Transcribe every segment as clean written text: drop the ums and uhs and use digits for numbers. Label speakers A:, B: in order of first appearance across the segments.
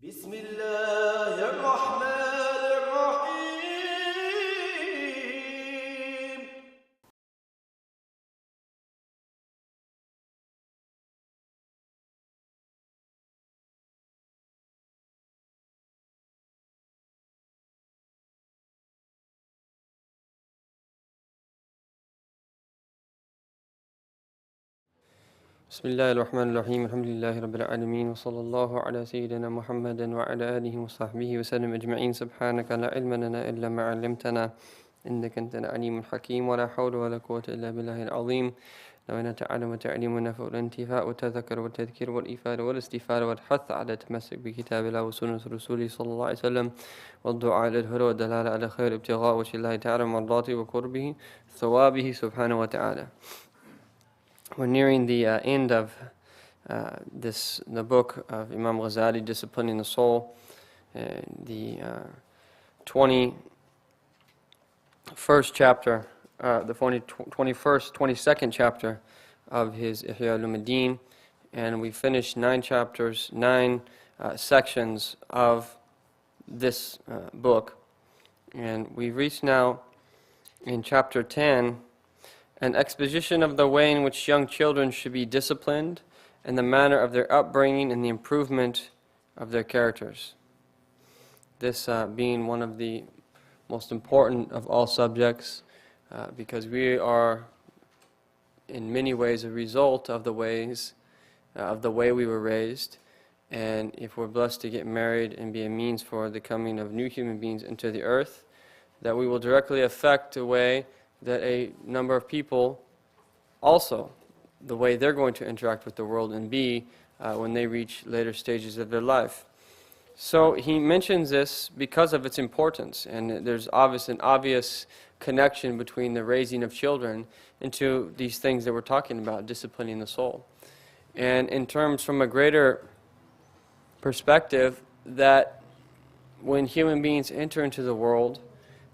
A: بسم الله الرحمن الرحيم.
B: بسم الله الرحمن الرحيم الحمد لله رب العالمين وصلى الله على سيدنا محمد وعلى آله وصحبه وسلم أجمعين سبحانك لا علم لنا إلا ما علمتنا إنك أنت العليم الحكيم ولا حول ولا قوة إلا بالله العظيم لو نتعلم وتعلمنا فالانتفاء والتذكر والتذكير والإفادة والاستفادة والحث على التمسك بكتاب الله وسنة رسوله صلى الله عليه وسلم والدعاء على الهدى والدلالة على خير ابتغاء وجه الله تعالى مرضاته وقربه ثوابه سبحانه وتعالى. We're nearing the end of the book of Imam Ghazali, Disciplining the Soul, the 21st chapter, the 22nd chapter of his Ihya Ulum, and we finished 9 chapters, 9 sections of this book, and we've reached now in chapter 10, an exposition of the way in which young children should be disciplined and the manner of their upbringing and the improvement of their characters. This being one of the most important of all subjects because we are in many ways a result of the way we were raised, and if we're blessed to get married and be a means for the coming of new human beings into the earth, that we will directly affect the way that a number of people also, the way they're going to interact with the world and be when they reach later stages of their life. So he mentions this because of its importance, and there's an obvious connection between the raising of children into these things that we're talking about, disciplining the soul. And in terms from a greater perspective, that when human beings enter into the world,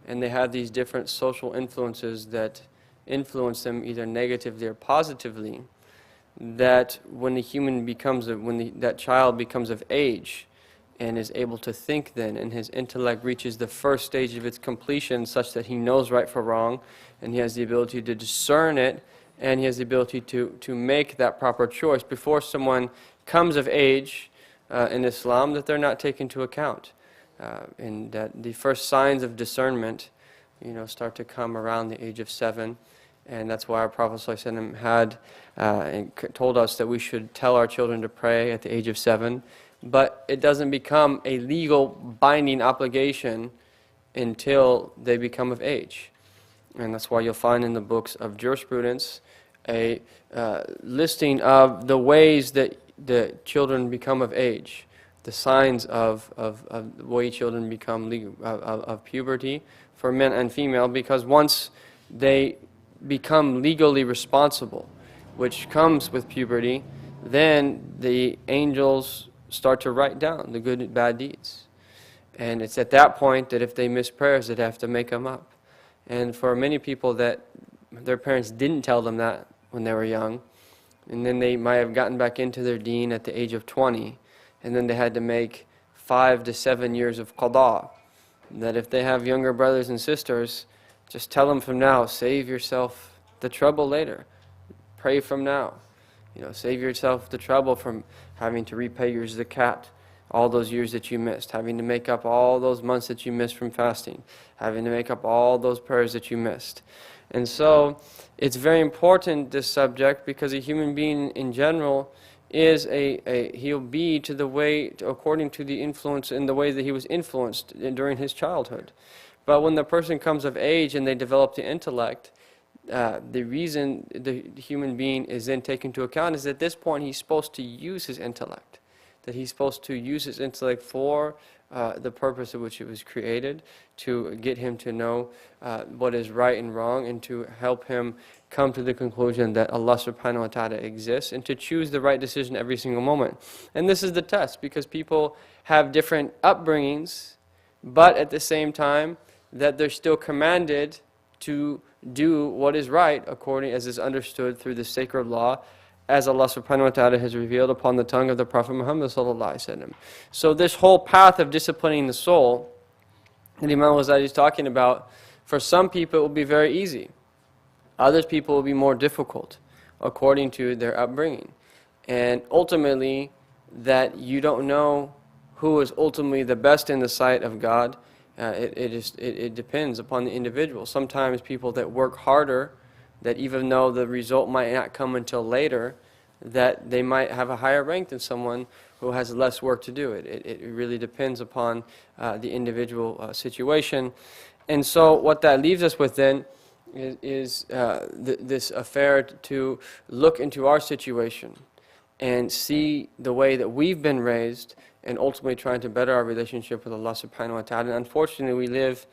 B: and they have these different social influences that influence them either negatively or positively, that when that child becomes of age and is able to think then, and his intellect reaches the first stage of its completion such that he knows right from wrong, and he has the ability to discern it, and he has the ability to make that proper choice before someone comes of age in Islam, that they're not taken into account. And that the first signs of discernment, start to come around the age of 7, and that's why our Prophet ﷺ had told us that we should tell our children to pray at the age of 7, but it doesn't become a legal binding obligation until they become of age. And that's why you'll find in the books of jurisprudence a listing of the ways that the children become of age, the signs of the way children become of puberty for men and female, because once they become legally responsible, which comes with puberty, then the angels start to write down the good and bad deeds. And it's at that point that if they miss prayers, they'd have to make them up. And for many people that their parents didn't tell them that when they were young, and then they might have gotten back into their deen at the age of 20, and then they had to make 5 to 7 years of qada. That if they have younger brothers and sisters, just tell them from now, save yourself the trouble later. Pray from now. Save yourself the trouble from having to repay your zakat, all those years that you missed, having to make up all those months that you missed from fasting, having to make up all those prayers that you missed. And so it's very important, this subject, because a human being in general is he'll be to the way, according to the influence in the way that he was influenced during his childhood. But when the person comes of age and they develop the intellect, the reason the human being is then taken into account is at this point he's supposed to use his intellect. That he's supposed to use his intellect for the purpose of which it was created, to get him to know what is right and wrong, and to help him come to the conclusion that Allah subhanahu wa ta'ala exists, and to choose the right decision every single moment. And this is the test, because people have different upbringings, but at the same time that they're still commanded to do what is right according as is understood through the sacred law, as Allah subhanahu wa ta'ala has revealed upon the tongue of the Prophet Muhammad sallallahu alaihi wasallam. So this whole path of disciplining the soul that Imam al-Ghazali is talking about, for some people it will be very easy. Others people will be more difficult according to their upbringing. And ultimately, that you don't know who is ultimately the best in the sight of God. It depends upon the individual. Sometimes people that work harder, that even though the result might not come until later, that they might have a higher rank than someone who has less work to do. It really depends upon the individual situation. And so what that leaves us with then is this affair to look into our situation and see the way that we've been raised, and ultimately trying to better our relationship with Allah subhanahu wa ta'ala. And unfortunately, we live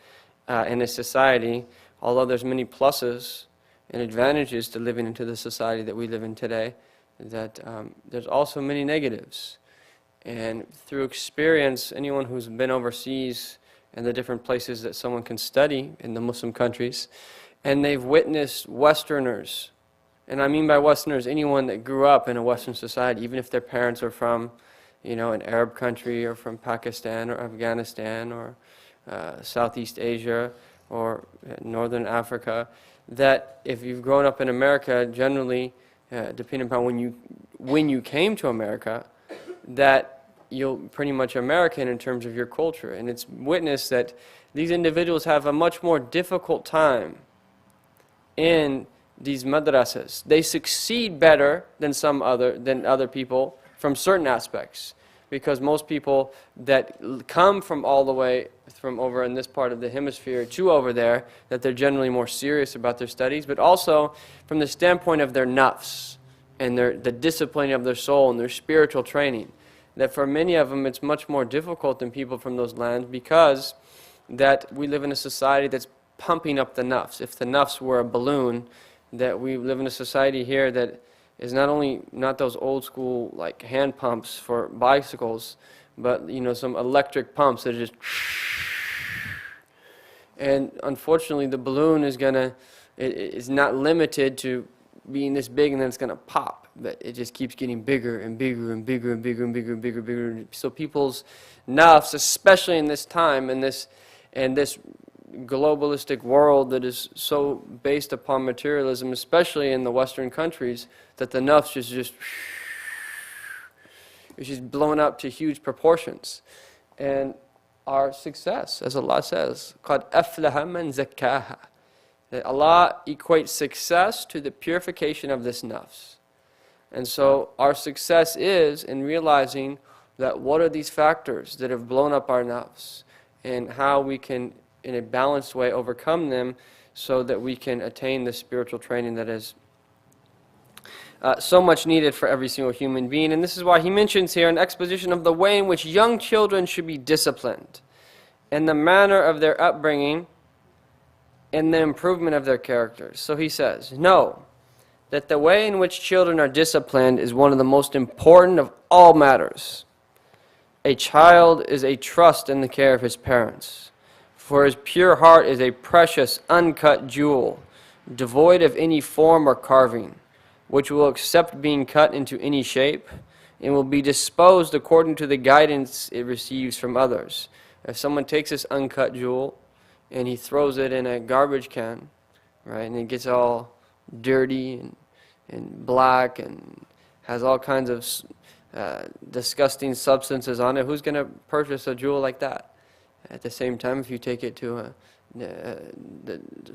B: in a society, although there's many pluses and advantages to living into the society that we live in today, that there's also many negatives. And through experience, anyone who's been overseas and the different places that someone can study in the Muslim countries, and they've witnessed Westerners, and I mean by Westerners anyone that grew up in a Western society, even if their parents are from, an Arab country, or from Pakistan or Afghanistan or Southeast Asia or Northern Africa, that if you've grown up in America, generally, depending upon when you came to America, that you're pretty much American in terms of your culture. And it's witnessed that these individuals have a much more difficult time in these madrasas. They succeed better than other people from certain aspects, because most people that come from all the way from over in this part of the hemisphere to over there, that they're generally more serious about their studies, but also from the standpoint of their nafs and the discipline of their soul and their spiritual training, that for many of them it's much more difficult than people from those lands, because that we live in a society that's pumping up the nafs. If the nafs were a balloon, that we live in a society here that is not those old school like hand pumps for bicycles, but some electric pumps that are just, and unfortunately the balloon is not limited to being this big and then it's going to pop, but it just keeps getting bigger and bigger and bigger and bigger and bigger and bigger and bigger. So people's nafs, especially in this time and this globalistic world that is so based upon materialism, especially in the Western countries, that the nafs is just blown up to huge proportions. And our success, as Allah says, قَدْ أَفْلَهَ مَنْ زَكَّاهَا, that Allah equates success to the purification of this nafs. And so our success is in realizing that what are these factors that have blown up our nafs, and how we can, in a balanced way, overcome them so that we can attain the spiritual training that is so much needed for every single human being. And this is why he mentions here an exposition of the way in which young children should be disciplined, and the manner of their upbringing, and the improvement of their characters. So he says, know that the way in which children are disciplined is one of the most important of all matters. A child is a trust in the care of his parents, for his pure heart is a precious, uncut jewel, devoid of any form or carving, which will accept being cut into any shape, and will be disposed according to the guidance it receives from others. If someone takes this uncut jewel and he throws it in a garbage can, right, and it gets all dirty and black and has all kinds of disgusting substances on it, who's going to purchase a jewel like that? At the same time, if you take it to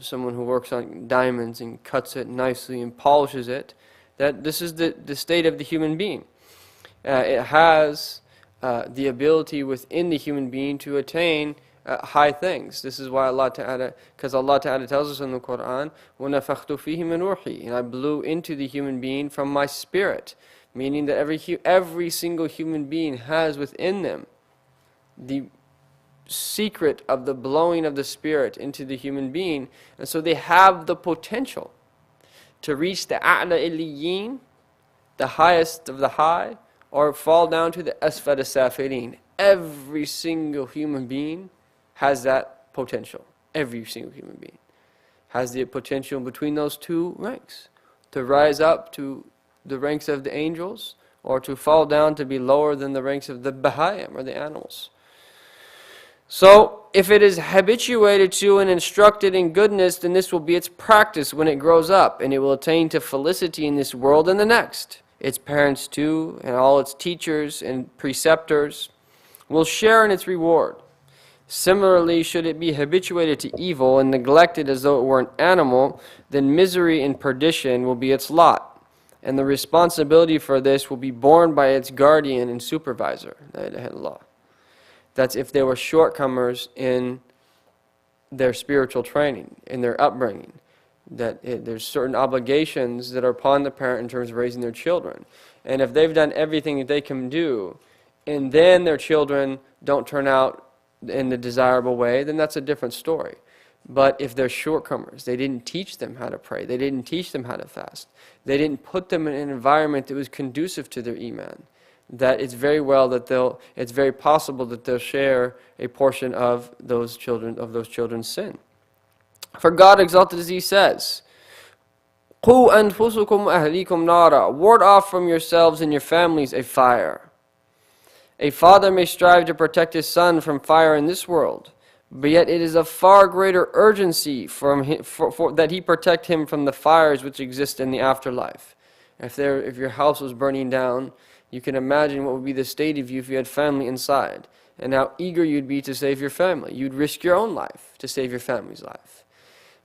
B: someone who works on diamonds and cuts it nicely and polishes it, that this is the state of the human being. It has the ability within the human being to attain high things. This is why Allah Ta'ala, because Allah Ta'ala tells us in the Quran, وَنَفَخْتُ فِيهِ مِنْ رُوحِي, and I blew into the human being from my spirit, meaning that every single human being has within them the secret of the blowing of the spirit into the human being, and so they have the potential to reach the a'la illiyin, the highest of the high, or fall down to the asfad as-safilin. Every single human being has that potential. Every single human being has the potential between those two ranks to rise up to the ranks of the angels, or to fall down to be lower than the ranks of the Baha'im or the animals. So, if it is habituated to and instructed in goodness, then this will be its practice when it grows up, and it will attain to felicity in this world and the next. Its parents too, and all its teachers and preceptors will share in its reward. Similarly, should it be habituated to evil and neglected as though it were an animal, then misery and perdition will be its lot, and the responsibility for this will be borne by its guardian and supervisor. La ilaha illallah. That's if there were shortcomers in their spiritual training, in their upbringing. There's certain obligations that are upon the parent in terms of raising their children. And if they've done everything that they can do, and then their children don't turn out in the desirable way, then that's a different story. But if they're shortcomers, they didn't teach them how to pray, they didn't teach them how to fast, they didn't put them in an environment that was conducive to their iman, that it's very possible that they'll share a portion of those children's sin. For God exalted as He says, "Qu anfusukum ahlikum nara," ward off from yourselves and your families a fire. A father may strive to protect his son from fire in this world, but yet it is of far greater urgency that he protect him from the fires which exist in the afterlife. If your house was burning down, you can imagine what would be the state of you if you had family inside, and how eager you'd be to save your family. You'd risk your own life to save your family's life.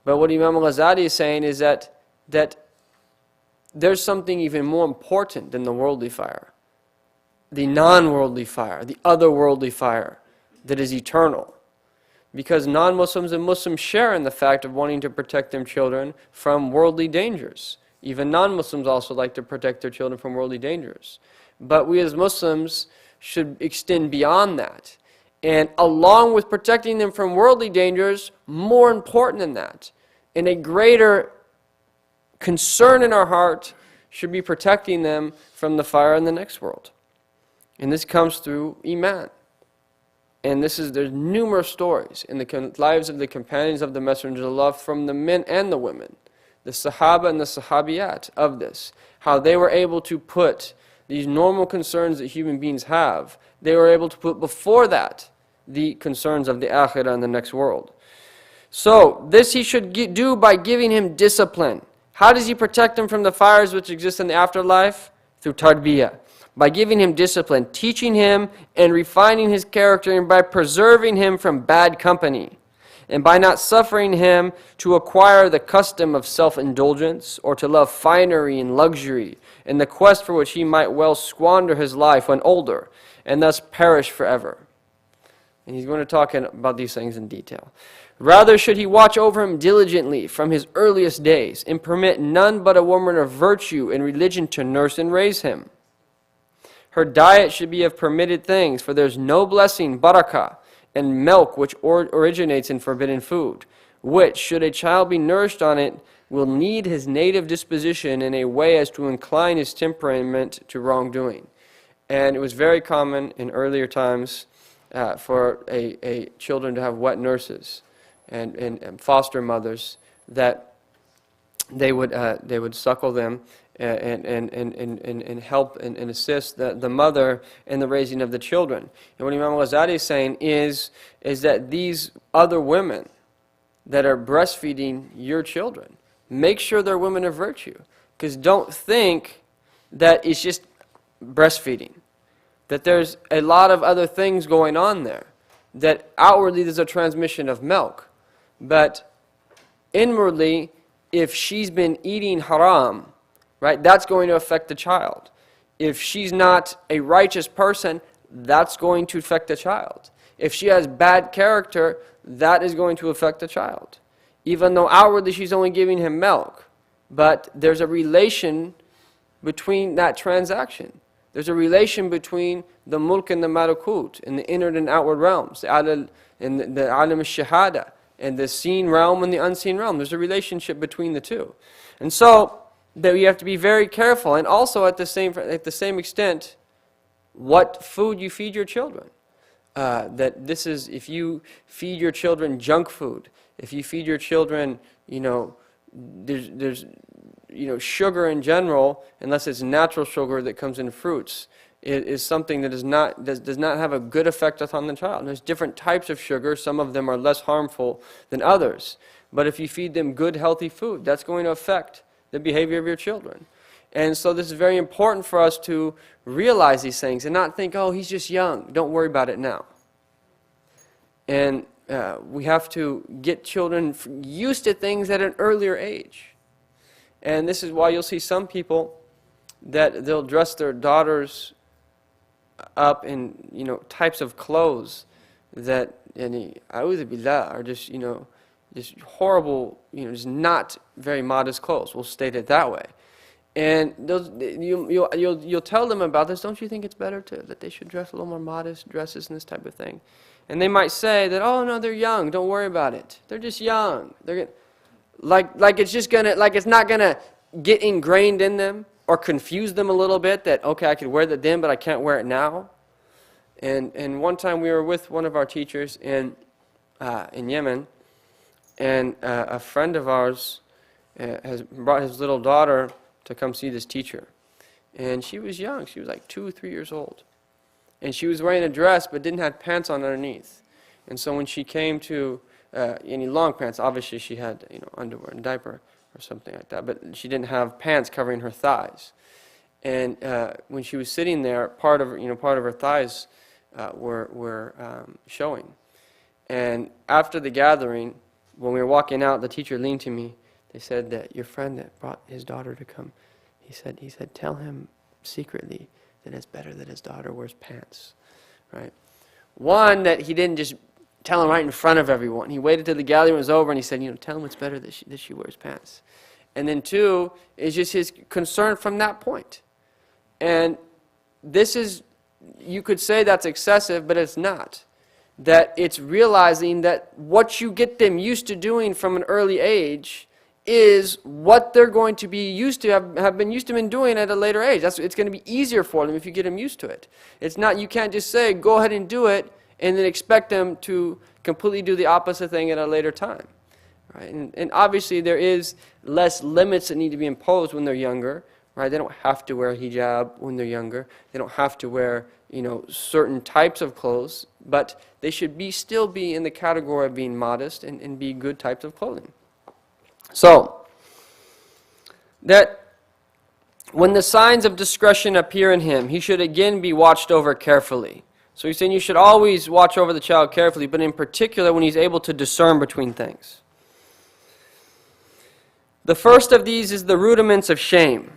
B: But what Imam al-Ghazali is saying is that there's something even more important than the worldly fire, the non-worldly fire, the otherworldly fire that is eternal. Because non-Muslims and Muslims share in the fact of wanting to protect their children from worldly dangers. Even non-Muslims also like to protect their children from worldly dangers. But we as Muslims should extend beyond that. And along with protecting them from worldly dangers, more important than that, and a greater concern in our heart should be protecting them from the fire in the next world. And this comes through Iman. And there's numerous stories in the lives of the companions of the Messenger of Allah, from the men and the women, the Sahaba and the Sahabiyat of this, how they were able to put these normal concerns that human beings have, they were able to put before that the concerns of the Akhirah and the next world. So, this he should do by giving him discipline. How does he protect him from the fires which exist in the afterlife? Through tarbiyah. By giving him discipline, teaching him and refining his character, and by preserving him from bad company, and by not suffering him to acquire the custom of self-indulgence, or to love finery and luxury, in the quest for which he might well squander his life when older, and thus perish forever. And he's going to talk about these things in detail. Rather should he watch over him diligently from his earliest days, and permit none but a woman of virtue and religion to nurse and raise him. Her diet should be of permitted things, for there's no blessing, barakah, and milk which originates in forbidden food, which, should a child be nourished on it, will need his native disposition in a way as to incline his temperament to wrongdoing. And it was very common in earlier times for children to have wet nurses and foster mothers, that they would suckle them and help and assist the mother in the raising of the children. And what Imam al-Ghazali is saying is that these other women that are breastfeeding your children, make sure they're women of virtue. Because don't think that it's just breastfeeding, that there's a lot of other things going on there, that outwardly there's a transmission of milk, but inwardly, if she's been eating haram, right, that's going to affect the child. If she's not a righteous person, that's going to affect the child. If she has bad character, that is going to affect the child. Even though outwardly she's only giving him milk, but there's a relation between that transaction. There's a relation between the mulk and the malakut, in the inward and outward realms, the alam al-shahada, and the seen realm and the unseen realm. There's a relationship between the two. And so, that we have to be very careful, and also at the same extent, what food you feed your children. If you feed your children junk food, if you feed your children, there's sugar in general, unless it's natural sugar that comes in fruits, is something that does not have a good effect on the child. And there's different types of sugar. Some of them are less harmful than others. But if you feed them good, healthy food, that's going to affect the behavior of your children. And so this is very important for us to realize these things and not think, oh, he's just young, don't worry about it now. And we have to get children used to things at an earlier age. And this is why you'll see some people that they'll dress their daughters up in types of clothes that a'udhu billah, are just just horrible, just not very modest clothes. We'll state it that way. And you'll tell them about this. Don't you think it's better that they should dress a little more modest dresses and this type of thing? And they might say that, oh no, they're young. Don't worry about it. They're just young. They're it's not gonna get ingrained in them or confuse them a little bit that, okay, I could wear that then, but I can't wear it now. And one time we were with one of our teachers in Yemen, and a friend of ours has brought his little daughter to come see this teacher. And she was young. She was like 2 or 3 years old. And she was wearing a dress but didn't have pants on underneath. And so when she came to any long pants, obviously she had underwear and diaper or something like that, but she didn't have pants covering her thighs. And when she was sitting there, part of her thighs were showing. And after the gathering, when we were walking out, the teacher leaned to me. They said that your friend that brought his daughter to come, he said, tell him secretly that it's better that his daughter wears pants, right? One, that he didn't just tell him right in front of everyone. He waited till the gathering was over and he said, tell him it's better that she wears pants. And then two, is just his concern from that point. And this is, you could say that's excessive, but it's not. That it's realizing that what you get them used to doing from an early age is what they're going to be used to, have been used to doing at a later age. It's going to be easier for them if you get them used to it. It's not, you can't just say, go ahead and do it, and then expect them to completely do the opposite thing at a later time. Right? And obviously there is less limits that need to be imposed when they're younger. Right? They don't have to wear hijab when they're younger. They don't have to wear certain types of clothes, but they should still be in the category of being modest and be good types of clothing. So, that when the signs of discretion appear in him, he should again be watched over carefully. So he's saying you should always watch over the child carefully, but in particular when he's able to discern between things. The first of these is the rudiments of shame.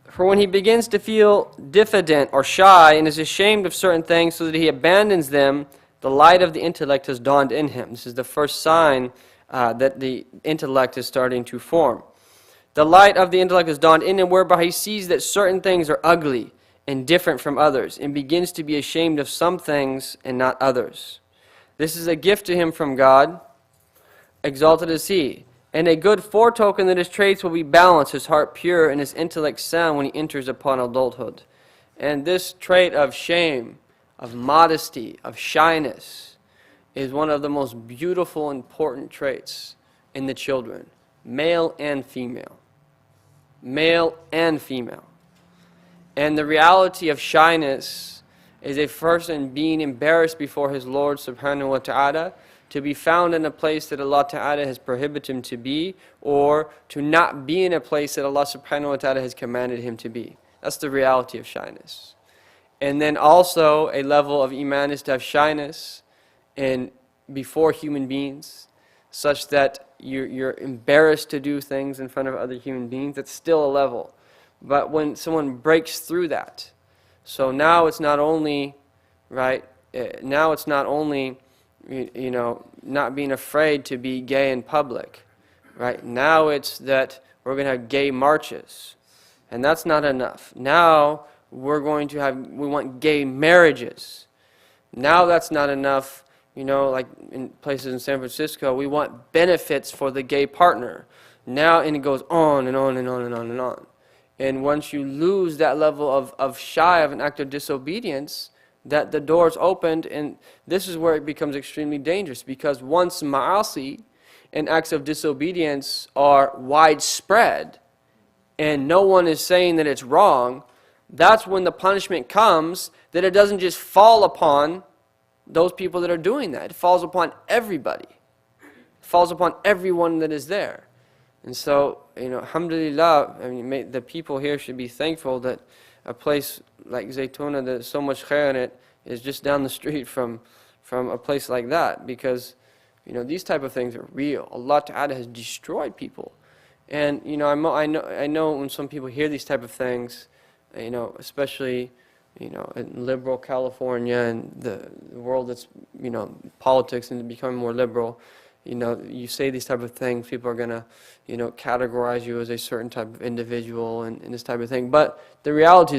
B: For when he begins to feel diffident or shy and is ashamed of certain things so that he abandons them, the light of the intellect has dawned in him. This is the first sign that the intellect is starting to form. The light of the intellect has dawned in him, whereby he sees that certain things are ugly and different from others, and begins to be ashamed of some things and not others. This is a gift to him from God, exalted is he, and a good foretoken that his traits will be balanced, his heart pure, and his intellect sound when he enters upon adulthood. And this trait of shame, of modesty, of shyness, is one of the most beautiful, important traits in the children, male and female. Male and female. And the reality of shyness is a person being embarrassed before his Lord subhanahu wa ta'ala, to be found in a place that Allah ta'ala has prohibited him to be, or to not be in a place that Allah subhanahu wa ta'ala has commanded him to be. That's the reality of shyness. And then also a level of iman is to have shyness before human beings, such that you're embarrassed to do things in front of other human beings. That's still a level. But when someone breaks through that, so now it's not only, right, now it's not only, not being afraid to be gay in public, right? Now it's that we're going to have gay marches, and that's not enough. Now we want gay marriages. Now that's not enough. Like in places in San Francisco, we want benefits for the gay partner. Now, and it goes on and on and on and on and on. And once you lose that level of shy of an act of disobedience, that the door's opened, and this is where it becomes extremely dangerous, because once ma'asi and acts of disobedience are widespread, and no one is saying that it's wrong, that's when the punishment comes, that it doesn't just fall upon those people that are doing that. It falls upon everybody. It falls upon everyone that is there. And so, alhamdulillah, the people here should be thankful that a place like Zaytuna, there's so much khair in it, is just down the street from a place like that, because these type of things are real. Allah Ta'ala has destroyed people. And I know when some people hear these type of things, especially in liberal California and the world that's politics and becoming more liberal, you say these type of things, people are gonna categorize you as a certain type of individual and this type of thing. But the reality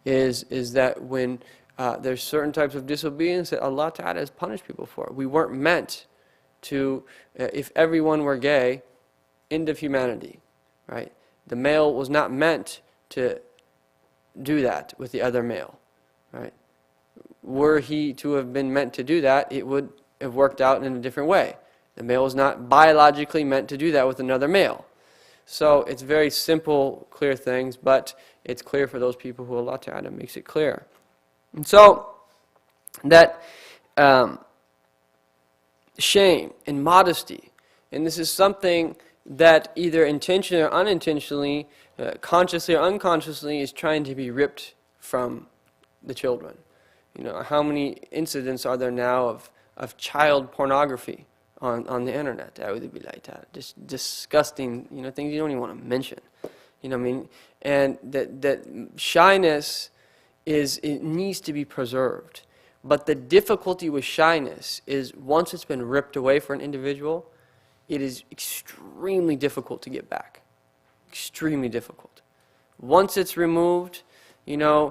B: is is that when there's certain types of disobedience that Allah Ta'ala has punished people for. We weren't meant to, if everyone were gay, end of humanity, right? The male was not meant to do that with the other male, right? Were he to have been meant to do that, it would have worked out in a different way. The male was not biologically meant to do that with another male. So it's very simple, clear things, but it's clear for those people who Allah Ta'ala makes it clear. And so that shame and modesty, and this is something that either intentionally or unintentionally, consciously or unconsciously, is trying to be ripped from the children. How many incidents are there now of child pornography on the internet? Just disgusting, things you don't even want to mention. And that shyness it needs to be preserved. But the difficulty with shyness is once it's been ripped away for an individual, it is extremely difficult to get back. Extremely difficult. Once it's removed, a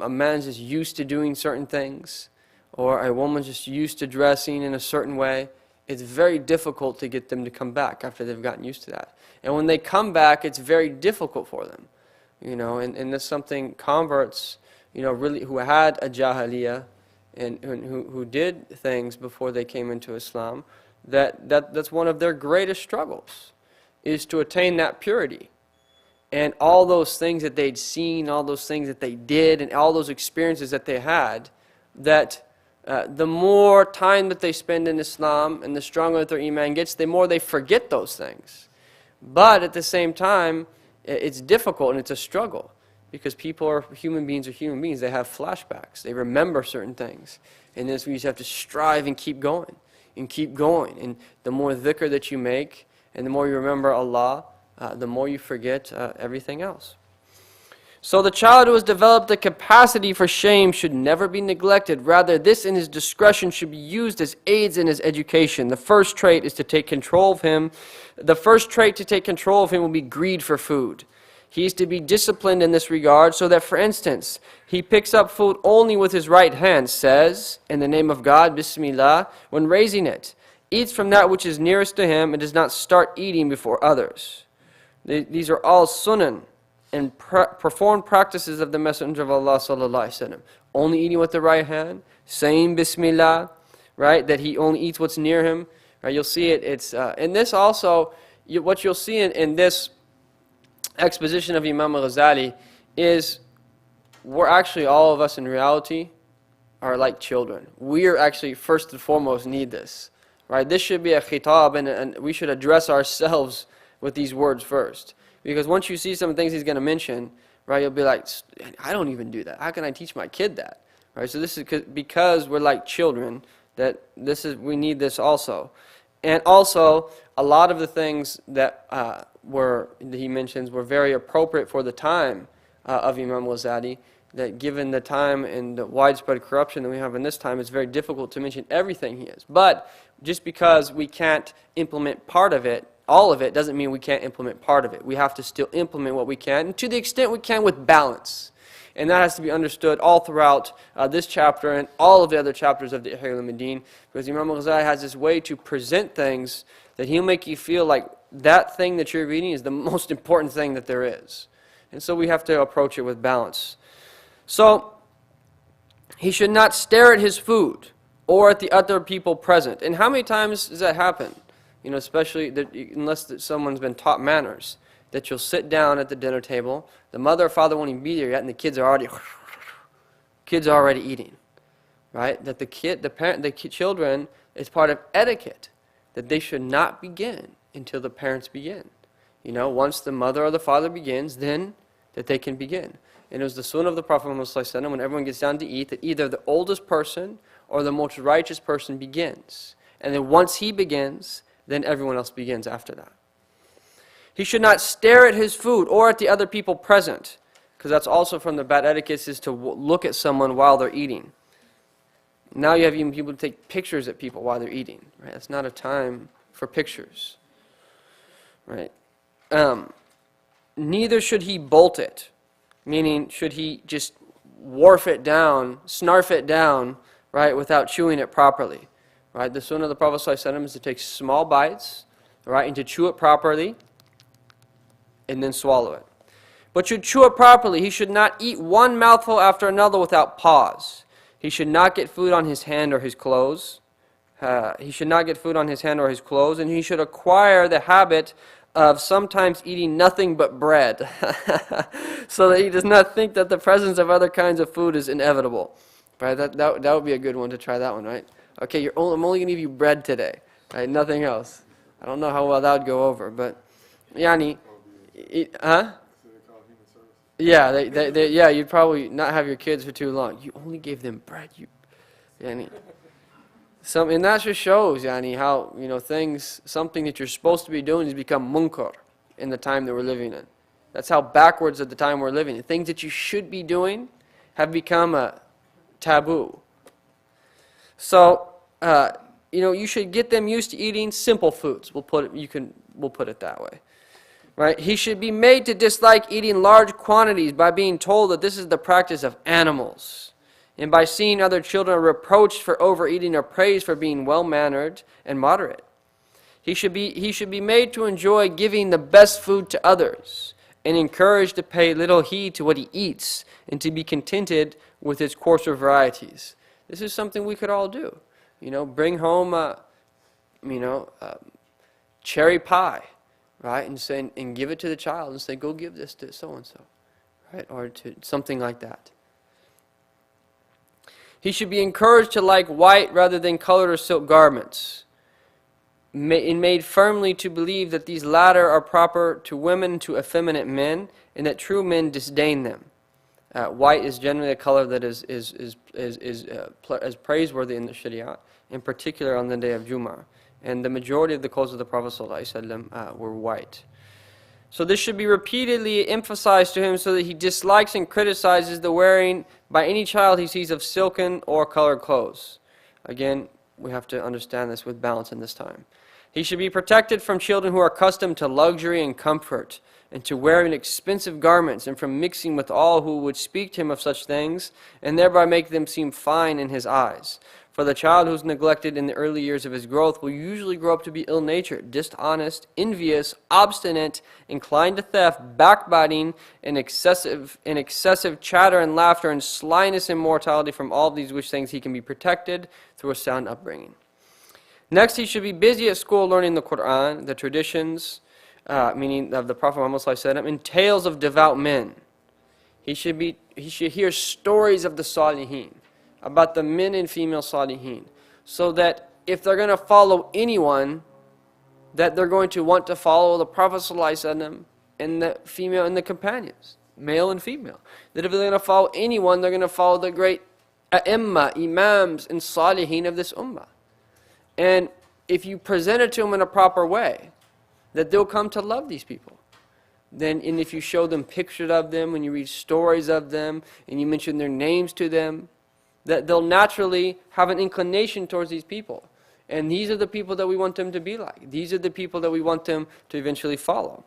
B: man's just used to doing certain things, or a woman's just used to dressing in a certain way, it's very difficult to get them to come back after they've gotten used to that. And when they come back, it's very difficult for them. And that's something converts, really who had a jahiliyyah and who did things before they came into Islam, that's one of their greatest struggles, is to attain that purity. And all those things that they'd seen, all those things that they did, and all those experiences that they had, that the more time that they spend in Islam and the stronger that their iman gets, the more they forget those things. But at the same time, it's difficult and it's a struggle, because human beings are human beings. They have flashbacks. They remember certain things. And this, we just have to strive and keep going and keep going. And the more dhikr that you make and the more you remember Allah, the more you forget everything else. So the child who has developed the capacity for shame should never be neglected. Rather, this in his discretion should be used as aids in his education. The first trait is to take control of him. The first trait to take control of him will be greed for food. He is to be disciplined in this regard, so that, for instance, he picks up food only with his right hand, says, in the name of God, Bismillah, when raising it, eats from that which is nearest to him, and does not start eating before others. These are all sunan and performed practices of the Messenger of Allah sallallahu alaihi wasallam. Only eating with the right hand, saying Bismillah, right? That he only eats what's near him. Right? You'll see it. It's and this also, what you'll see in this exposition of Imam al-Ghazali is, we're actually, all of us in reality are like children. We are actually, first and foremost, need this. Right? This should be a khitab, and we should address ourselves with these words first. Because once you see some things he's going to mention, right, you'll be like, I don't even do that. How can I teach my kid that? Right? So this is because we're like children, that we need this also. And also, a lot of the things that he mentions were very appropriate for the time of Imam al-Ghazali, that given the time and the widespread corruption that we have in this time, it's very difficult to mention everything he is. But just because we can't implement part of it, all of it, doesn't mean we can't implement part of it. We have to still implement what we can, and to the extent we can, with balance. And that has to be understood all throughout this chapter and all of the other chapters of the Ihya Ulum, because Imam al-Ghazali has this way to present things that he'll make you feel like that thing that you're reading is the most important thing that there is. And so we have to approach it with balance. So, he should not stare at his food or at the other people present. And how many times does that happen? Especially unless someone's been taught manners, that you'll sit down at the dinner table, the mother or father won't even be there yet, and the kids are already eating, right? That the children, it's part of etiquette that they should not begin until the parents begin. Once the mother or the father begins, then that they can begin. And it was the sunnah of the Prophet Muhammad ﷺ, when everyone gets down to eat, that either the oldest person or the most righteous person begins. And then once he begins, then everyone else begins after that. He should not stare at his food or at the other people present, because that's also from the bad etiquette, is to look at someone while they're eating. Now you have even people take pictures at people while they're eating. Right? That's not a time for pictures. Right? Neither should he bolt it, meaning should he just snarf it down, right, without chewing it properly. Right? The sunnah of the Prophet ﷺ is to take small bites, right, and to chew it properly, and then swallow it. But should chew it properly. He should not eat one mouthful after another without pause. He should not get food on his hand or his clothes. And he should acquire the habit of sometimes eating nothing but bread, so that he does not think that the presence of other kinds of food is inevitable. Right? That would be a good one to try that one, right? Okay, I'm only going to give you bread today, right? Nothing else. I don't know how well that would go over, but yani, huh? Yeah, you'd probably not have your kids for too long. You only gave them bread, yani. And that just shows, yani, how something that you're supposed to be doing has become munkar in the time that we're living in. That's how backwards of the time we're living in. Things that you should be doing have become a taboo. So, you should get them used to eating simple foods. We'll put it that way. Right? He should be made to dislike eating large quantities by being told that this is the practice of animals, and by seeing other children reproached for overeating or praised for being well-mannered and moderate. He should be made to enjoy giving the best food to others, and encouraged to pay little heed to what he eats, and to be contented with its coarser varieties. This is something we could all do. Bring home cherry pie, right? And give it to the child and say, go give this to so-and-so, right? Or to something like that. He should be encouraged to like white rather than colored or silk garments, and made firmly to believe that these latter are proper to women, to effeminate men, and that true men disdain them. White is generally a color that is praiseworthy in the Sharia, in particular on the day of Jummah. And the majority of the clothes of the Prophet ﷺ were white. So this should be repeatedly emphasized to him, so that he dislikes and criticizes the wearing by any child he sees of silken or colored clothes. Again, we have to understand this with balance in this time. He should be protected from children who are accustomed to luxury and comfort, and to wearing expensive garments, and from mixing with all who would speak to him of such things, and thereby make them seem fine in his eyes. For the child who is neglected in the early years of his growth will usually grow up to be ill-natured, dishonest, envious, obstinate, inclined to theft, backbiting, and excessive chatter and laughter, and slyness and mortality. From all these which things he can be protected through a sound upbringing. Next, he should be busy at school learning the Quran, the traditions, meaning of the Prophet Muhammad ﷺ, and tales of devout men. He should hear stories of the Salihin, about the men and female Salihin, so that if they're going to follow anyone, that they're going to want to follow the Prophet ﷺ and the female and the companions, male and female. That if they're going to follow anyone, they're going to follow the great imams and Salihin of this ummah. And if you present it to them in a proper way, that they'll come to love these people. And if you show them pictures of them, when you read stories of them, and you mention their names to them, that they'll naturally have an inclination towards these people. And these are the people that we want them to be like. These are the people that we want them to eventually follow.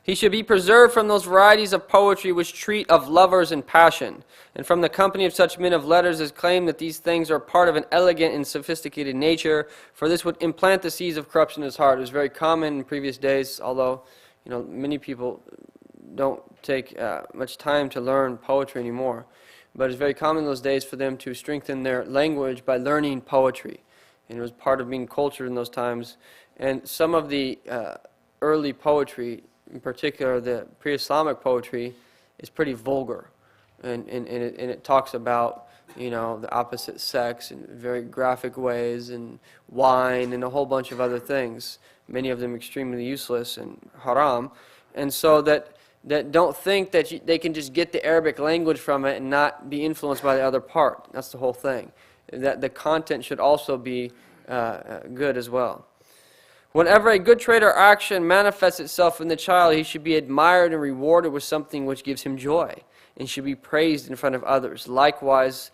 B: He should be preserved from those varieties of poetry which treat of lovers and passion, and from the company of such men of letters as claim that these things are part of an elegant and sophisticated nature, for this would implant the seeds of corruption in his heart. It was very common in previous days, although many people don't take much time to learn poetry anymore. But it's very common in those days for them to strengthen their language by learning poetry. and it was part of being cultured in those times. And some of the early poetry, in particular the pre-Islamic poetry, is pretty vulgar, and it talks about, you know, the opposite sex in very graphic ways, and wine, and a whole bunch of other things, many of them extremely useless and haram. And so that don't think that they can just get the Arabic language from it and not be influenced by the other part. That's the whole thing. That the content should also be good as well. Whenever a good trait or action manifests itself in the child, he should be admired and rewarded with something which gives him joy, and should be praised in front of others. Likewise,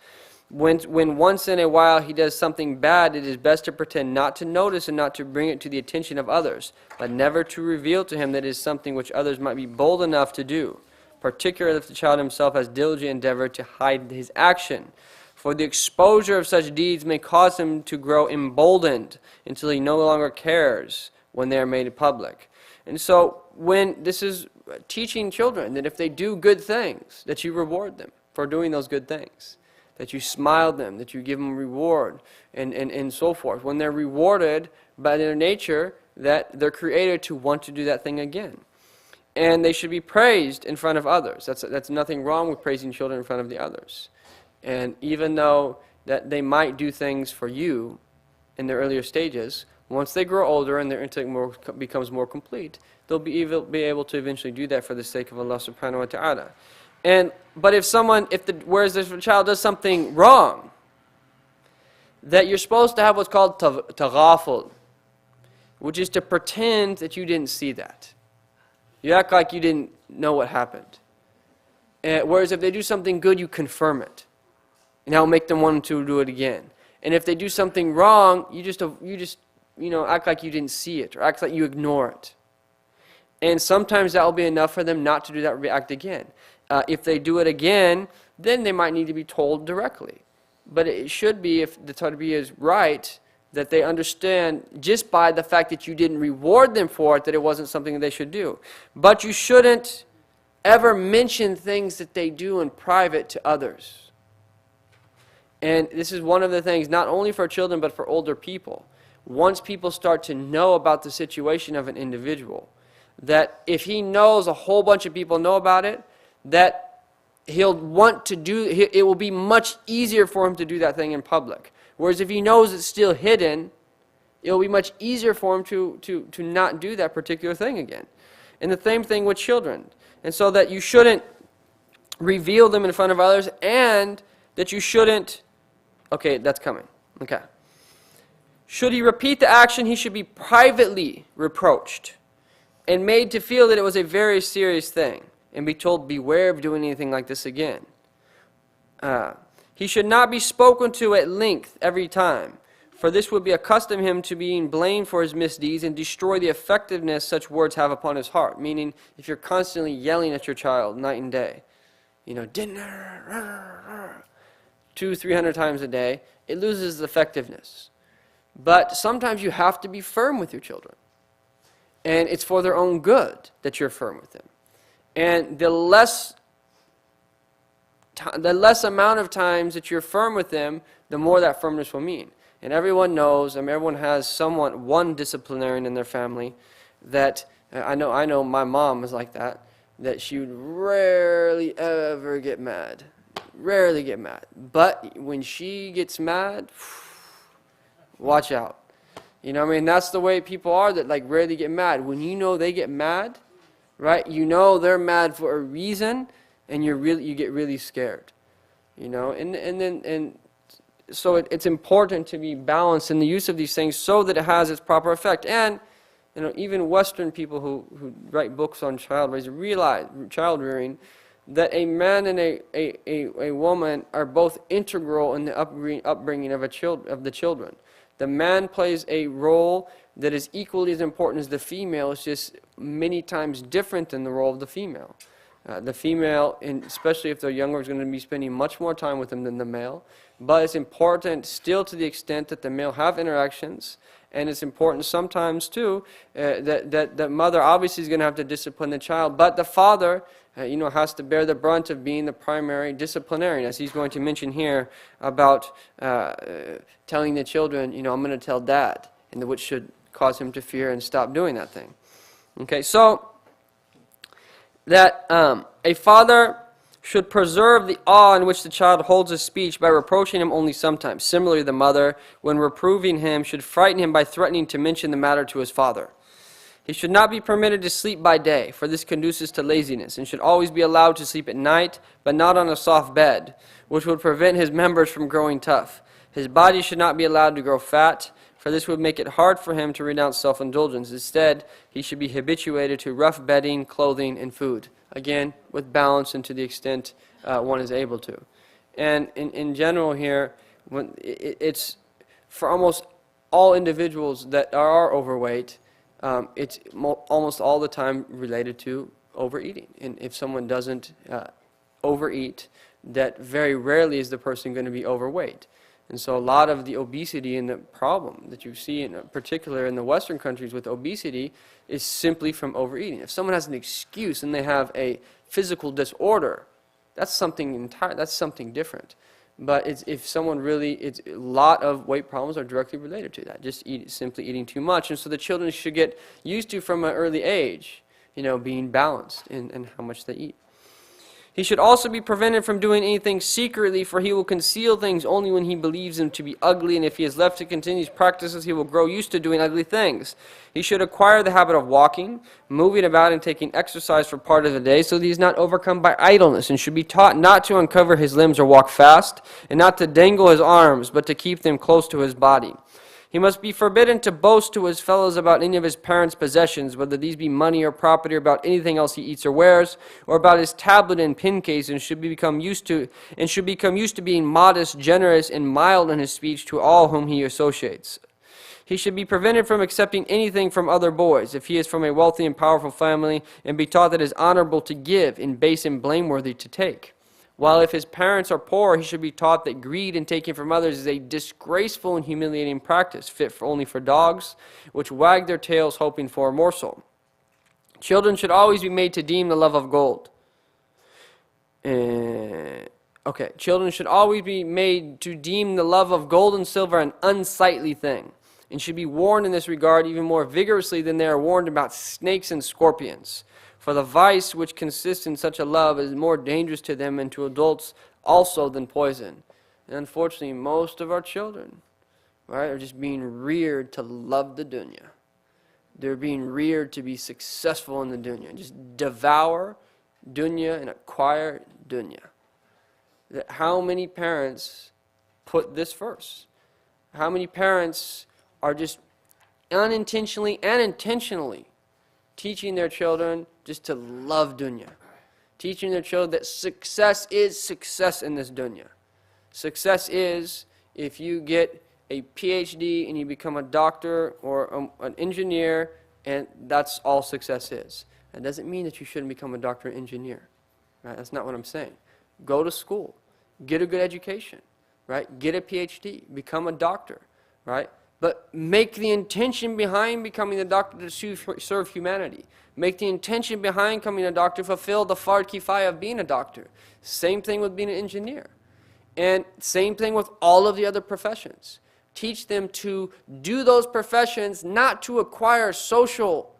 B: when once in a while he does something bad, it is best to pretend not to notice and not to bring it to the attention of others, but never to reveal to him that it is something which others might be bold enough to do, particularly if the child himself has diligently endeavored to hide his action. For the exposure of such deeds may cause him to grow emboldened until he no longer cares when they are made public. And so when this is teaching children that if they do good things, that you reward them for doing those good things, that you smile them, that you give them reward, and so forth. When they're rewarded by their nature, that they're created to want to do that thing again. And they should be praised in front of others. That's nothing wrong with praising children in front of the others. And even though that they might do things for you in their earlier stages, once they grow older and their intellect becomes more complete, they'll be able to eventually do that for the sake of Allah subhanahu wa ta'ala. But if the child does something wrong, that you're supposed to have what's called taghaful, which is to pretend that you didn't see that. You act like you didn't know what happened. Whereas if they do something good, you confirm it. And that will make them want to do it again. And if they do something wrong, you just act like you didn't see it, or act like you ignore it. And sometimes that will be enough for them not to do that act again. If they do it again, then they might need to be told directly. But it should be, if the tarbiyah is right, that they understand just by the fact that you didn't reward them for it, that it wasn't something that they should do. But you shouldn't ever mention things that they do in private to others. And this is one of the things, not only for children, but for older people. Once people start to know about the situation of an individual, that if he knows a whole bunch of people know about it, that he'll want to do, it will be much easier for him to do that thing in public. Whereas if he knows it's still hidden, it will be much easier for him to not do that particular thing again. And the same thing with children. And so that you shouldn't reveal them in front of others, and that you shouldn't, okay, that's coming. Okay. Should he repeat the action, he should be privately reproached and made to feel that it was a very serious thing, and be told, beware of doing anything like this again. He should not be spoken to at length every time, for this would be accustom him to being blamed for his misdeeds and destroy the effectiveness such words have upon his heart. Meaning, if you're constantly yelling at your child night and day, dinner, 200-300 times a day, it loses effectiveness. But sometimes you have to be firm with your children. And it's for their own good that you're firm with them. And the less amount of times that you're firm with them, the more that firmness will mean. And everyone knows, everyone has one disciplinarian in their family that, I know my mom was like that she would rarely ever get mad. Rarely get mad. But when she gets mad, watch out. That's the way people are that rarely get mad. When you know they get mad, right? You know they're mad for a reason, and you get really scared. So it's important to be balanced in the use of these things so that it has its proper effect. And even Western people who write books on child raising realize child rearing, that a man and a woman are both integral in the upbringing of the children. The man plays a role that is equally as important as the female. It's just many times different than the role of the female. The female, especially if they're younger, is going to be spending much more time with them than the male. But it's important still to the extent that the male have interactions. And it's important sometimes too that the mother obviously is going to have to discipline the child. But the father has to bear the brunt of being the primary disciplinarian, as he's going to mention here about telling the children, I'm going to tell dad, and which should cause him to fear and stop doing that thing. Okay, so that a father should preserve the awe in which the child holds his speech by reproaching him only sometimes. Similarly, the mother, when reproving him, should frighten him by threatening to mention the matter to his father. He should not be permitted to sleep by day, for this conduces to laziness, and should always be allowed to sleep at night, but not on a soft bed, which would prevent his members from growing tough. His body should not be allowed to grow fat, for this would make it hard for him to renounce self-indulgence. Instead, he should be habituated to rough bedding, clothing, and food. Again, with balance and to the extent one is able to. And in general here, it's for almost all individuals that are overweight, it's almost all the time related to overeating. And if someone doesn't overeat, that very rarely is the person going to be overweight. And so a lot of the obesity and the problem that you see, in particular in the Western countries with obesity, is simply from overeating. If someone has an excuse and they have a physical disorder, that's something different. But if someone a lot of weight problems are directly related to that, just simply eating too much. And so the children should get used to from an early age, being balanced in how much they eat. He should also be prevented from doing anything secretly, for he will conceal things only when he believes them to be ugly, and if he is left to continue his practices, he will grow used to doing ugly things. He should acquire the habit of walking, moving about, and taking exercise for part of the day, so that he is not overcome by idleness, and should be taught not to uncover his limbs or walk fast, and not to dangle his arms, but to keep them close to his body. He must be forbidden to boast to his fellows about any of his parents' possessions, whether these be money or property, or about anything else he eats or wears, or about his tablet and pen case, and should become used to being modest, generous, and mild in his speech to all whom he associates. He should be prevented from accepting anything from other boys, if he is from a wealthy and powerful family, and be taught that it is honorable to give, and base and blameworthy to take. While if his parents are poor, he should be taught that greed and taking from others is a disgraceful and humiliating practice, fit only for dogs, which wag their tails hoping for a morsel. Children should always be made to deem the love of gold. Children should always be made to deem the love of gold and silver an unsightly thing, and should be warned in this regard even more vigorously than they are warned about snakes and scorpions. For the vice which consists in such a love is more dangerous to them and to adults also than poison. And unfortunately, most of our children, are just being reared to love the dunya. They're being reared to be successful in the dunya. Just devour dunya and acquire dunya. How many parents put this first? How many parents are just unintentionally and intentionally teaching their children just to love dunya? Teaching their children that success is success in this dunya. Success is if you get a PhD and you become a doctor or an engineer, and that's all success is. That doesn't mean that you shouldn't become a doctor or engineer. Right? That's not what I'm saying. Go to school. Get a good education. Right? Get a PhD. Become a doctor. Right? But make the intention behind becoming a doctor to serve humanity. Make the intention behind becoming a doctor fulfill the fard kifaya of being a doctor. Same thing with being an engineer. And same thing with all of the other professions. Teach them to do those professions not to acquire social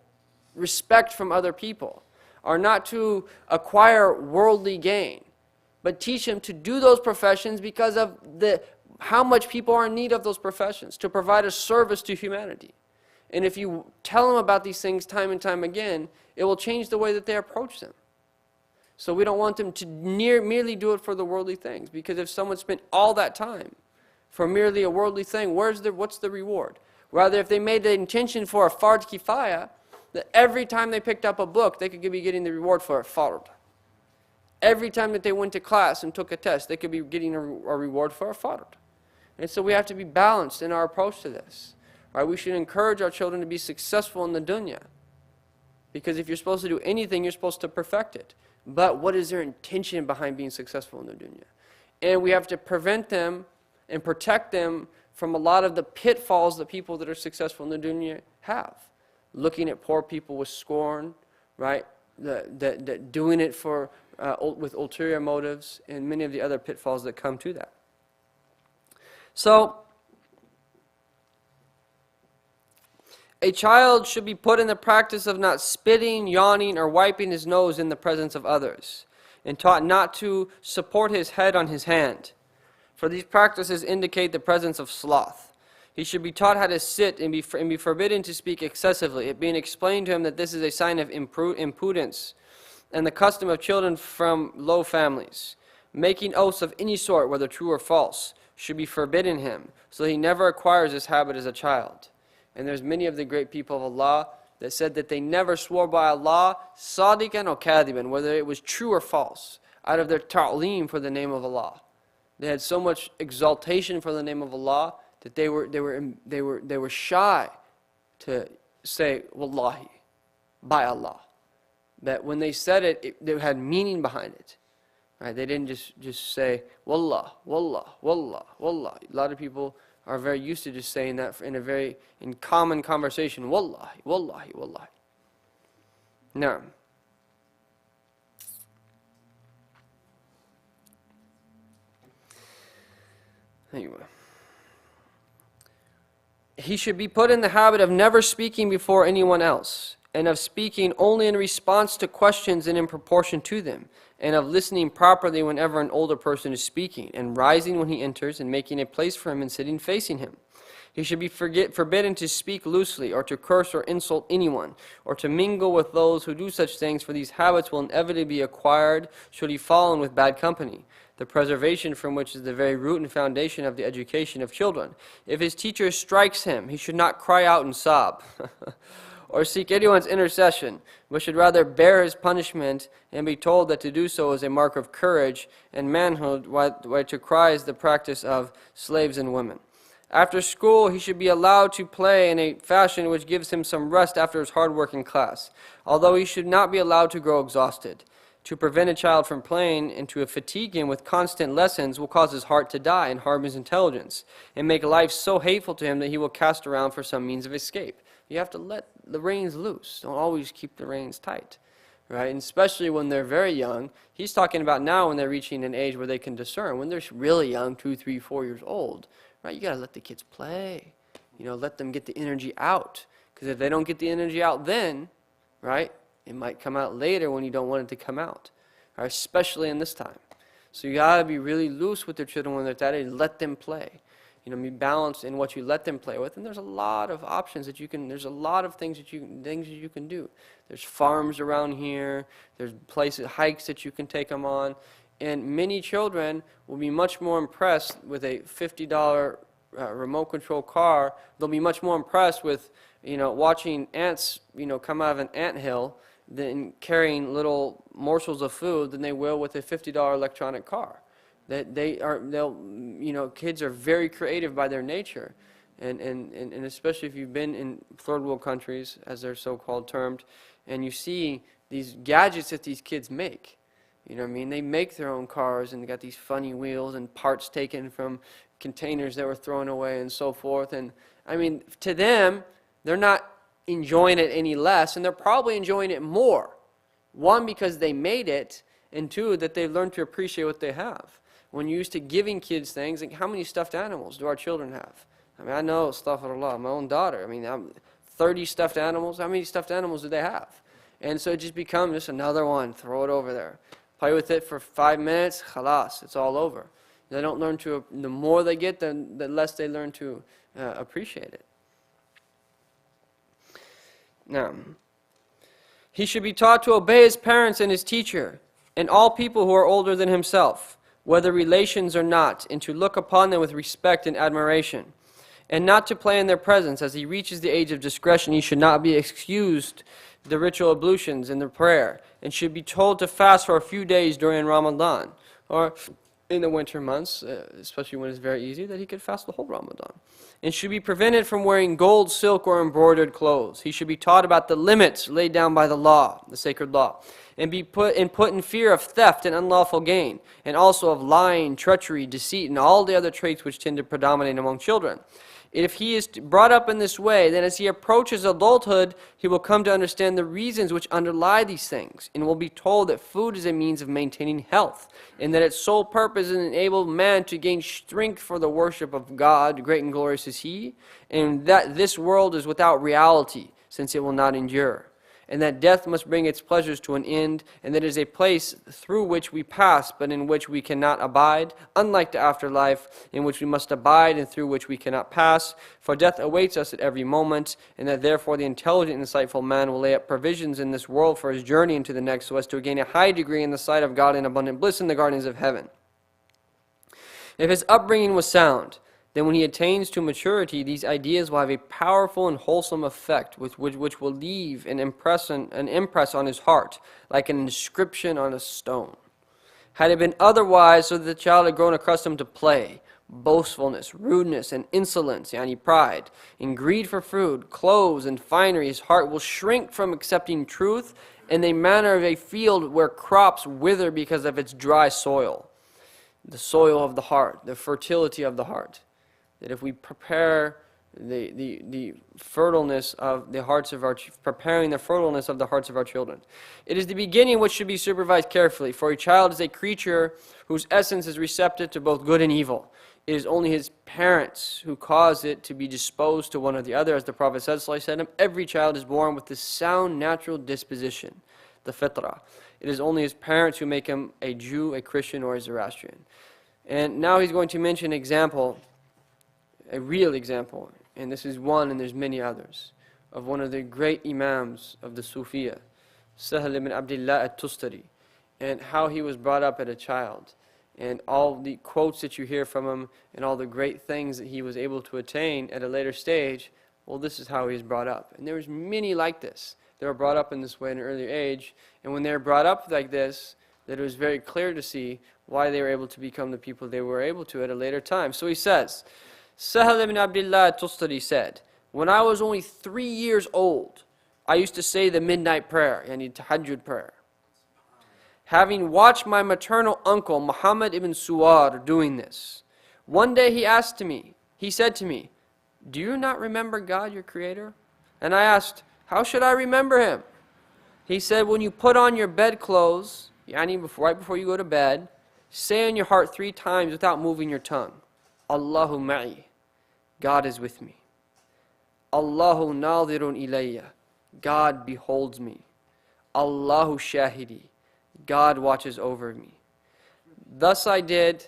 B: respect from other people, or not to acquire worldly gain, but teach them to do those professions because of how much people are in need of those professions, to provide a service to humanity. And if you tell them about these things time and time again, it will change the way that they approach them. So we don't want them to merely do it for the worldly things, because if someone spent all that time for merely a worldly thing, what's the reward? Rather, if they made the intention for a fard kifaya, that every time they picked up a book, they could be getting the reward for a fard. Every time that they went to class and took a test, they could be getting a reward for a fard. And so we have to be balanced in our approach to this. Right? We should encourage our children to be successful in the dunya. Because if you're supposed to do anything, you're supposed to perfect it. But what is their intention behind being successful in the dunya? And we have to prevent them and protect them from a lot of the pitfalls that people that are successful in the dunya have. Looking at poor people with scorn, right? doing it for with ulterior motives, and many of the other pitfalls that come to that. So, a child should be put in the practice of not spitting, yawning, or wiping his nose in the presence of others, and taught not to support his head on his hand, for these practices indicate the presence of sloth. He should be taught how to sit and be forbidden to speak excessively, it being explained to him that this is a sign of impudence and the custom of children from low families. Making oaths of any sort, whether true or false, should be forbidden him, so that he never acquires this habit as a child. And there's many of the great people of Allah that said that they never swore by Allah, sadiqan or kadiban, whether it was true or false, out of their ta'leem for the name of Allah. They had so much exaltation for the name of Allah that they were shy to say wallahi, by Allah. That when they said it, they had meaning behind it. Right? They didn't just say wallah, wallah, wallah, wallah. A lot of people are very used to just saying that in common conversation, wallahi, wallahi, wallahi. Now, anyway, he should be put in the habit of never speaking before anyone else, and of speaking only in response to questions and in proportion to them, and of listening properly whenever an older person is speaking, and rising when he enters, and making a place for him and sitting facing him. He should be forbidden to speak loosely, or to curse or insult anyone, or to mingle with those who do such things, for these habits will inevitably be acquired should he fall in with bad company, the preservation from which is the very root and foundation of the education of children. If his teacher strikes him, he should not cry out and sob, or seek anyone's intercession, but should rather bear his punishment and be told that to do so is a mark of courage and manhood, while to cry is the practice of slaves and women. After school, he should be allowed to play in a fashion which gives him some rest after his hard work in class, although he should not be allowed to grow exhausted. To prevent a child from playing and to fatigue him with constant lessons will cause his heart to die and harm his intelligence, and make life so hateful to him that he will cast around for some means of escape. You have to let the reins loose. Don't always keep the reins tight, right? And especially when they're very young. He's talking about now when they're reaching an age where they can discern. When they're really young, 2, 3, 4 years old, right? You got to let the kids play. Let them get the energy out. Because if they don't get the energy out then, right, it might come out later when you don't want it to come out, right? Especially in this time. So you got to be really loose with your children when they're at that age. Let them play. Be balanced in what you let them play with, and there's a lot of options that you can. There's a lot of things that you can do. There's farms around here. There's places, hikes that you can take them on, and many children will be much more impressed with a $50 remote control car. They'll be much more impressed with watching ants come out of an anthill than carrying little morsels of food than they will with a $50 electronic car. That kids are very creative by their nature, and especially if you've been in third world countries, as they're so-called termed, and you see these gadgets that these kids make. They make their own cars, and they got these funny wheels and parts taken from containers that were thrown away and so forth. And to them, they're not enjoying it any less, and they're probably enjoying it more. One, because they made it, and two, that they've learned to appreciate what they have. When you're used to giving kids things, like how many stuffed animals do our children have? I know, astaghfirullah, my own daughter. 30 stuffed animals. How many stuffed animals do they have? And so it just becomes just another one. Throw it over there. Play with it for 5 minutes. Khalas, it's all over. They don't learn to. The more they get, the less they learn to appreciate it. Now, he should be taught to obey his parents and his teacher, and all people who are older than himself, whether relations or not, and to look upon them with respect and admiration, and not to play in their presence. As he reaches the age of discretion, he should not be excused the ritual ablutions and the prayer, and should be told to fast for a few days during Ramadan, or in the winter months, especially when it's very easy, that he could fast the whole Ramadan, and should be prevented from wearing gold, silk, or embroidered clothes. He should be taught about the limits laid down by the law, the sacred law, and be put in fear of theft and unlawful gain, and also of lying, treachery, deceit, and all the other traits which tend to predominate among children. If he is brought up in this way, then as he approaches adulthood, he will come to understand the reasons which underlie these things, and will be told that food is a means of maintaining health, and that its sole purpose is to enable man to gain strength for the worship of God, great and glorious is he, and that this world is without reality, since it will not endure, and that death must bring its pleasures to an end, and that it is a place through which we pass, but in which we cannot abide, unlike the afterlife, in which we must abide and through which we cannot pass, for death awaits us at every moment, and that therefore the intelligent and insightful man will lay up provisions in this world for his journey into the next, so as to gain a high degree in the sight of God and abundant bliss in the gardens of heaven. If his upbringing was sound, then when he attains to maturity, these ideas will have a powerful and wholesome effect which will leave an impress on his heart, like an inscription on a stone. Had it been otherwise, so that the child had grown accustomed to play, boastfulness, rudeness, and insolence, yani pride, and greed for food, clothes, and finery, his heart will shrink from accepting truth in the manner of a field where crops wither because of its dry soil. The soil of the heart, the fertility of the heart. That if we prepare the fertileness of the hearts of preparing the fertileness of the hearts of our children. It is the beginning which should be supervised carefully, for a child is a creature whose essence is receptive to both good and evil. It is only his parents who cause it to be disposed to one or the other, as the Prophet said, every child is born with this sound natural disposition, the fitrah. It is only his parents who make him a Jew, a Christian, or a Zoroastrian. And now he's going to mention an example, a real example, and this is one and there's many others, of one of the great Imams of the Sufiya, Sahl ibn Abdullah al-Tustari, and how he was brought up as a child, and all the quotes that you hear from him, and all the great things that he was able to attain at a later stage. Well, this is how he was brought up. And there was many like this. They were brought up in this way at an early age, and when they were brought up like this, that it was very clear to see why they were able to become the people they were able to at a later time. So he says, Sahl ibn Abdullah al-Tustari said, when I was only 3 years old, I used to say the midnight prayer, yani tahajjud prayer. Having watched my maternal uncle, Muhammad ibn Suwar, doing this, one day he said to me, do you not remember God, your creator? And I asked, how should I remember him? He said, when you put on your bedclothes, yani right before you go to bed, say in your heart 3 times without moving your tongue, Allahu ma'i, God is with me. Allahu nadirun ilayya, God beholds me. Allahu shahidi, God watches over me. Thus I did,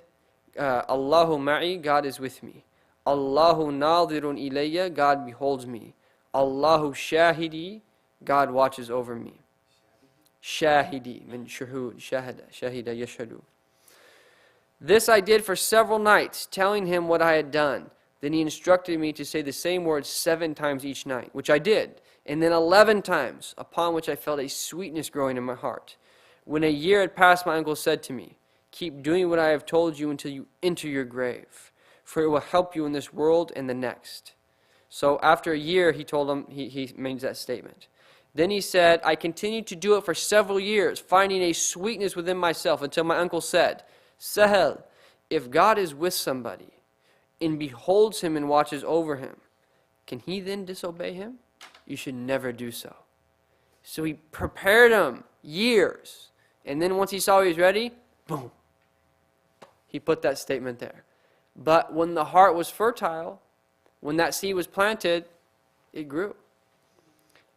B: Allahu ma'i, God is with me. Allahu nadirun ilayya, God beholds me. Allahu shahidi, God watches over me. Shahidi, min shuhud, shahida yashhadu. This I did for several nights, telling him what I had done. Then he instructed me to say the same words 7 times each night, which I did, and then 11 times, upon which I felt a sweetness growing in my heart. When a year had passed, my uncle said to me, keep doing what I have told you until you enter your grave, for it will help you in this world and the next. So after a year, he told him, he made that statement. Then he said, I continued to do it for several years, finding a sweetness within myself, until my uncle said, Sahel, if God is with somebody and beholds him and watches over him, can he then disobey him? You should never do so. So he prepared him years. And then once he saw he was ready, boom, he put that statement there. But when the heart was fertile, when that seed was planted, it grew.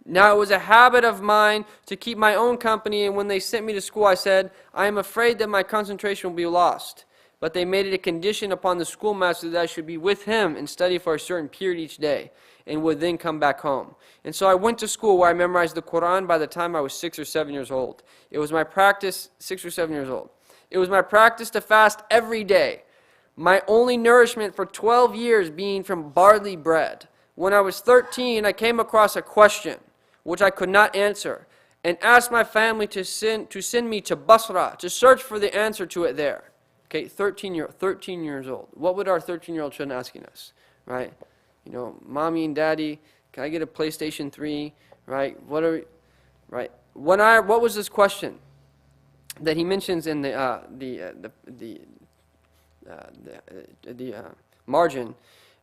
B: Now it was a habit of mine to keep my own company, and when they sent me to school, I said, I am afraid that my concentration will be lost. But they made it a condition upon the schoolmaster that I should be with him and study for a certain period each day, and would then come back home. And so I went to school where I memorized the Quran by the time I was 6 or 7 years old. It was my practice, 6 or 7 years old. It was my practice to fast every day. My only nourishment for 12 years being from barley bread. When I was 13, I came across a question which I could not answer, and asked my family to send me to Basra to search for the answer to it there. Okay, 13 years old. What would our 13-year-old children asking us, right? You know, mommy and daddy, can I get a PlayStation 3, right? What was this question that he mentions in the margin?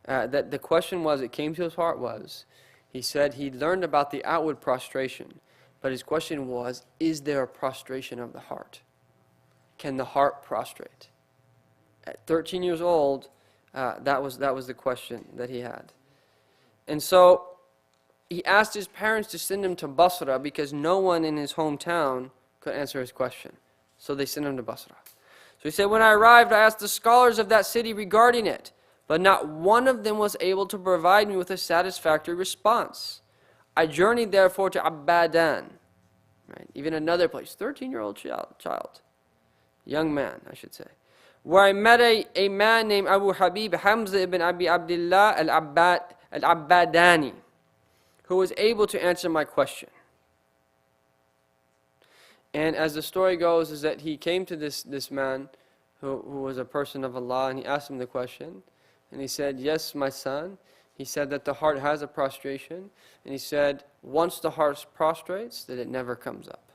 B: that the question was, it came to his heart was, he said he learned about the outward prostration, but his question was, is there a prostration of the heart? Can the heart prostrate? At 13 years old, that was the question that he had. And so he asked his parents to send him to Basra because no one in his hometown could answer his question. So they sent him to Basra. So he said, when I arrived, I asked the scholars of that city regarding it, but not one of them was able to provide me with a satisfactory response. I journeyed therefore to Abadan, right? Even another place, 13-year-old child, young man, I should say, where I met a man named Abu Habib Hamza ibn Abi Abdullah al-Abbadani, who was able to answer my question. And as the story goes, is that he came to this man who was a person of Allah, and he asked him the question, and he said, yes, my son. He said that the heart has a prostration, and he said, once the heart prostrates, that it never comes up.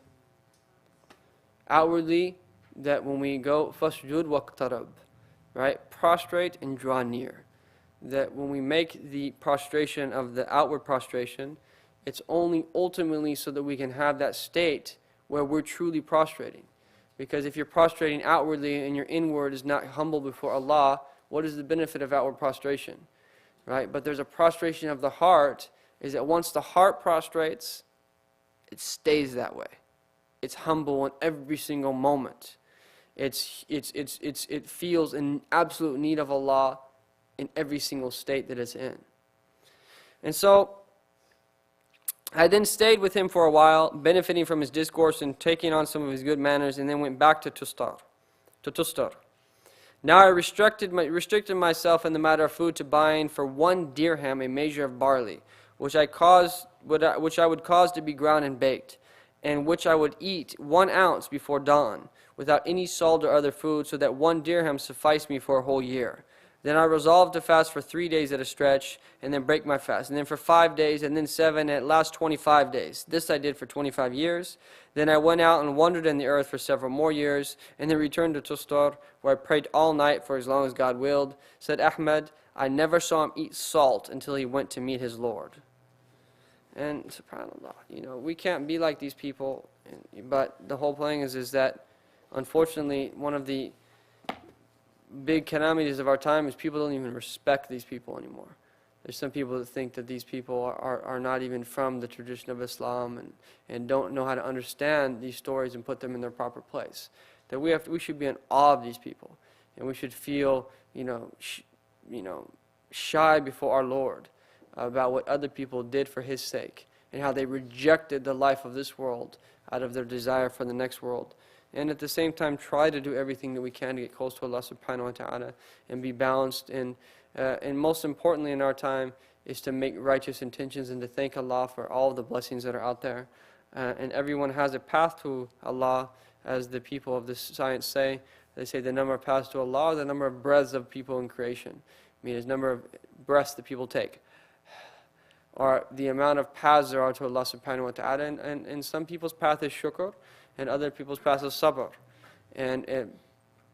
B: Outwardly, that when we go, fasjud waqtarab, right? Prostrate and draw near. That when we make the prostration of the outward prostration, it's only ultimately so that we can have that state where we're truly prostrating. Because if you're prostrating outwardly and your inward is not humble before Allah, what is the benefit of outward prostration? Right? But there's a prostration of the heart, is that once the heart prostrates, it stays that way. It's humble in every single moment. It feels in absolute need of Allah in every single state that it's in. And so, I then stayed with him for a while, benefiting from his discourse and taking on some of his good manners, and then went back to Tustar. Now I restricted myself in the matter of food to buying for 1 dirham a measure of barley, which I would cause to be ground and baked, and which I would eat 1 ounce before dawn, without any salt or other food, so that 1 dirham sufficed me for a whole year. Then I resolved to fast for 3 days at a stretch, and then break my fast, and then for 5 days, and then 7, and at last 25 days. This I did for 25 years. Then I went out and wandered in the earth for several more years, and then returned to Tustar, where I prayed all night for as long as God willed. Said Ahmed, I never saw him eat salt until he went to meet his Lord. And subhanAllah, we can't be like these people, but the whole thing is that, unfortunately, one of the big calamities of our time is people don't even respect these people anymore. There's some people that think that these people are not even from the tradition of Islam and don't know how to understand these stories and put them in their proper place. That we should be in awe of these people, and we should feel shy before our Lord about what other people did for His sake and how they rejected the life of this world out of their desire for the next world. And at the same time, try to do everything that we can to get close to Allah subhanahu wa ta'ala and be balanced. And most importantly in our time is to make righteous intentions and to thank Allah for all of the blessings that are out there. And everyone has a path to Allah, as the people of this science say. They say the number of paths to Allah, the number of breaths of people in creation. I mean, the number of breaths that people take, or the amount of paths there are to Allah subhanahu wa ta'ala. And some people's path is shukr, and other people's path is sabr. And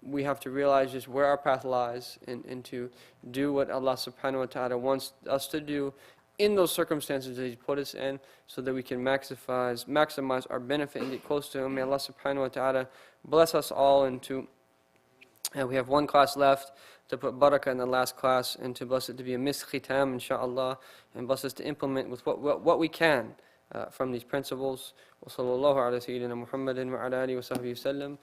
B: we have to realize just where our path lies, and to do what Allah subhanahu wa ta'ala wants us to do in those circumstances that He's put us in, so that we can maximize our benefit and get close to Him. May Allah subhanahu wa ta'ala bless us all. And we have 1 class left, to put barakah in the last class, and to bless it to be a khitam, inshaAllah, and bless us to implement with what we can from these principles. Wa sallallahu ala sayyidina Muhammadin wa ala alihi wa sahbihi wa sallam.